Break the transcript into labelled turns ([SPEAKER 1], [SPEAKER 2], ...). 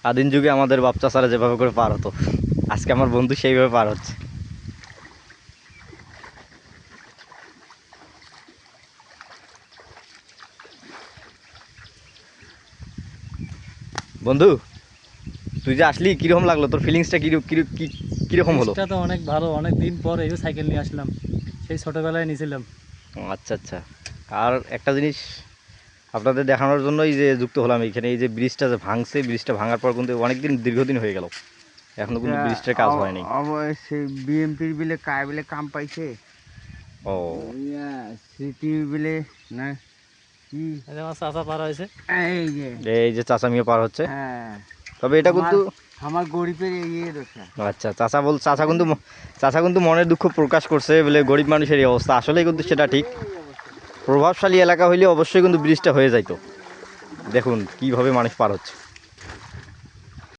[SPEAKER 1] আদিম যুগে আমাদের বাপ চাচারা যেভাবে করে পার হতো, আজকে আমার বন্ধু সেইভাবে পার হচ্ছে। বন্ধু, তুই যে আসলি কিরকম লাগলো, তোর ফিলিংসটা কিরকম হলো?
[SPEAKER 2] জিনিসটা তো অনেক ভালো, অনেক দিন পর এই সাইকেল নিয়ে আসলাম, সেই ছোটবেলায় নিয়েছিলাম।
[SPEAKER 1] ও আচ্ছা আচ্ছা। আর একটা জিনিস আপনাদের দেখানোর জন্য এই যে যুক্ত হলাম এইখানে, এই যে ব্রিজটা যে ভাঙছে, ব্রিজটা ভাঙার পর কিন্তু অনেকদিন দীর্ঘদিন হয়ে গেল, এখনো কিন্তু ব্রিজটার কাজ হয়নি।
[SPEAKER 3] অবশ্যই বিএমপির বিলে কায় বিলে কাম পাইছে।
[SPEAKER 1] ও
[SPEAKER 3] স্মৃতি বিলে না কি,
[SPEAKER 2] এই যে আমার চাচা পার হয়েছে।
[SPEAKER 3] এই যে
[SPEAKER 1] এই যে চাচা মিয়া পার হচ্ছে।
[SPEAKER 3] হ্যাঁ,
[SPEAKER 1] তবে এটা কিন্তু
[SPEAKER 3] আমার গরিবের ইয়ে দশা।
[SPEAKER 1] আচ্ছা, চাচা কিন্তু মনের দুঃখ প্রকাশ করছে বলে, গরিব মানুষের এই অবস্থা, আসলেই কিন্তু সেটা ঠিক। প্রভাবশালী এলাকা হইলে অবশ্যই কিন্তু ব্রিজটা হয়ে যাইতো। দেখুন কিভাবে মানুষ পার হচ্ছে।